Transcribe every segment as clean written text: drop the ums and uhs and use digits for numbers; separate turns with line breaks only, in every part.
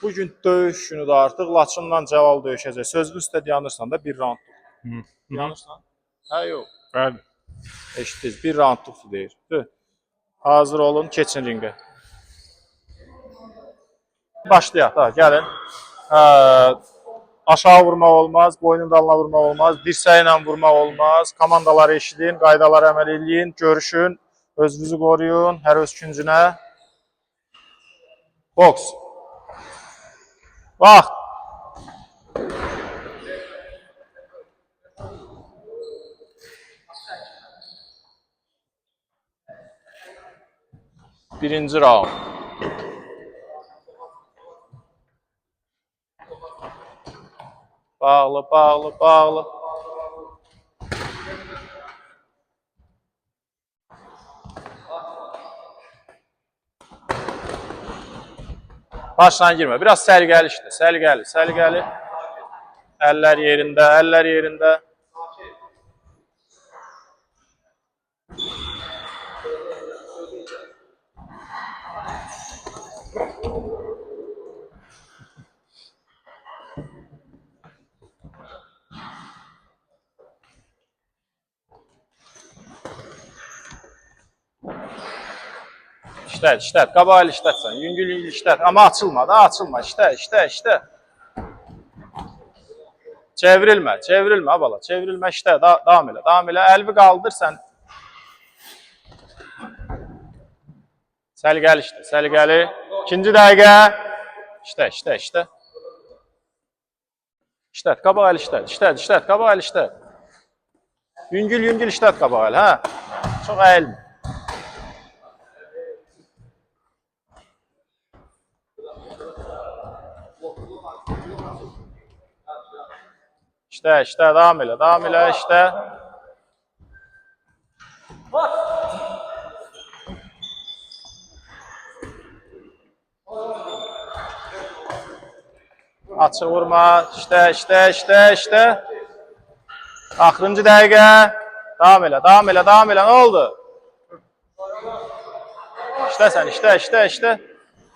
Bugün döyüş günü da artıq Laçınla Cəval döyüşəcək. Sözün üstə dayanırsan da bir roundluq. Dayanırsan? Hə, yox.
Bəli.
Eşitdiniz, bir roundluqdur deyir. Hazır olun, keçin ringə. Başlayaq da, gəlin. Aşağı vurmaq olmaz, boynun dalına vurmaq olmaz, dirsəyi ilə vurmaq olmaz. Komandaları eşidin, qaydalara əməl edin, görüşün, özünüzü qoruyun, hər öz küncünə. Boks. Vaxt. Birinci round. Bağlı, bağlı, bağlı. Başdan girmə. Biraz səliqəli işte. Səliqəli, səliqəli. Əllər yerində, əllər yerində. İştət, iştət. Qabağıyla iştətsən. Yüngül iştət. Amma açılma da, açılma. İştə. Çevrilmə, çevrilmə bala. Çevrilmə, iştə. Davam elə, davam elə. Əlbi qaldır sən. Səliqəli iştə, səliqəli. İkinci dəqiqə. İştə. İştət, qabağıyla iştət. Qabağıyla iştət. Yüngül iştət qabağıyla, hə? Çox əyilmə. İşte, devam elə, işte. Açıq vurma, işte. Axırıncı dəqiqə. Davam elə, nə oldu? İşte sən, işte.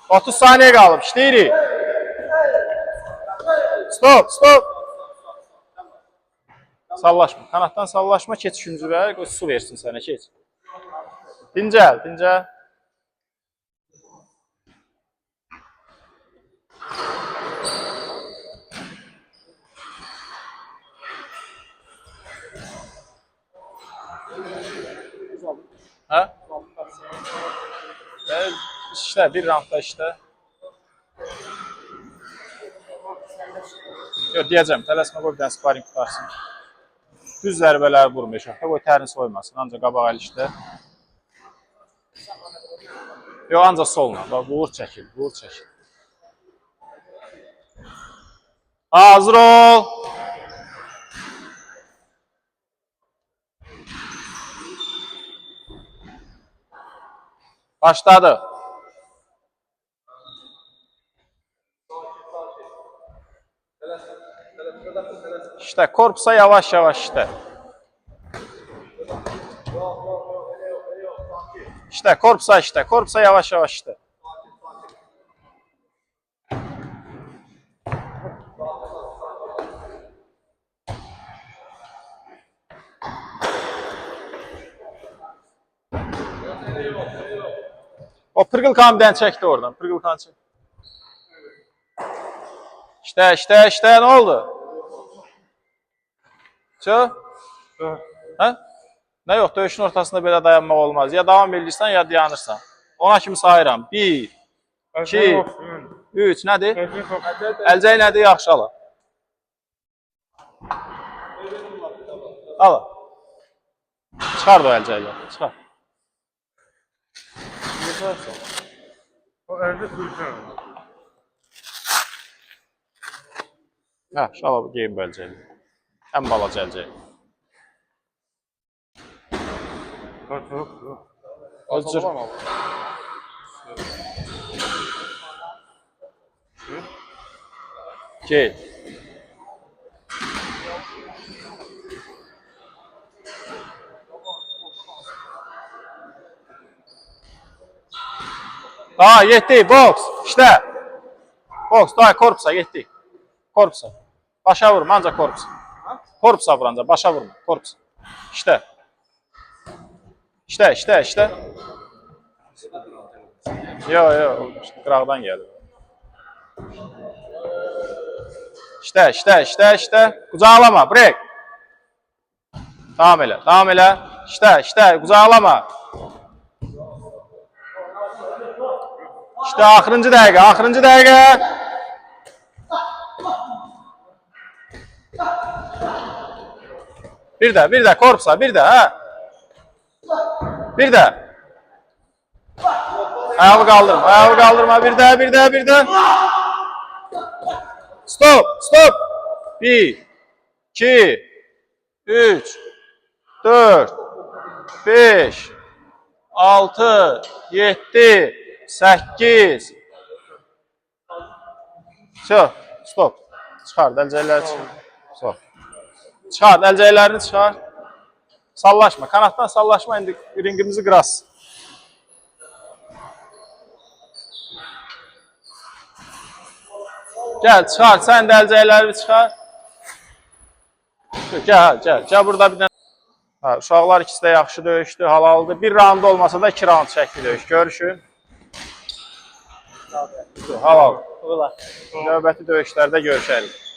30 saniyə qalıb, işləyirik. Stop. Sallaşma. Kanatdan sallaşma, keç üçüncüyə. Qoy su versin sənə, keç. Dincəl. Hə? İşte, bir roundda işte. Yox, deyəcəm, tələsmə qoy bir dənə sparing tutarsın. Düz zərbələri vurmuyor. Qoy tərini soymasın. Ancaq qabaq əl işdə. Yox, ancaq solla. Vur çəkil. Hazır ol. Başladı. İşte korpusa yavaş işte. İşte korpusa yavaş işte. O pırgılkanı bir çekti oradan. Pırgılkanı çek. İşte ne oldu? Hə? Nə yox, döyüşün ortasında belə dayanmaq olmaz. Ya davam edirsən, ya dayanırsan. Ona kimi sayıram. 1, 2, 3, nədir? Əlcək nədir? Yaxşı ala. Ala. Çıxar da o əlcəklə. Çıxar.
O əldə sürüşən.
Hə, şala bu geyim bu əlcəklə. Ən balaca əlcək. Özür. Gel. Yetti, boks, işte. Boks, day, korpusa getdik. Korpusa. Başa vurma, ancaq korpusa. Korpusa vur ancaq, başa vurma. Korpusa. İşte. İşte. Yo, qıraqdan gəlir. İşte. Qucaqlama, break. Davam elə. İşte, qucaqlama. İşte, axırıncı dəqiqə. Bir də, korpusa, bir də, hə? Bir də. Ayağı qaldırma, bir də. Stop. 1, 2, 3, 4, 5, 6, 7, 8. Stop. Çıxar, əlcəkləri çıxar. Stop. Çıxar, əlcəklərini çıxar. Sallaşma, kanatdan sallaşma, indi ringimizi qırasın. Gəl, çıxar, sən də əlcəkləri çıxar. Gəl, burada bir dənə. Uşaqlar ikisi də yaxşı döyüşdü, halaldır. Bir round olmasa da 2 round çəkdi döyüş, görüşün. Halal. Növbəti döyüşlərdə görüşərik.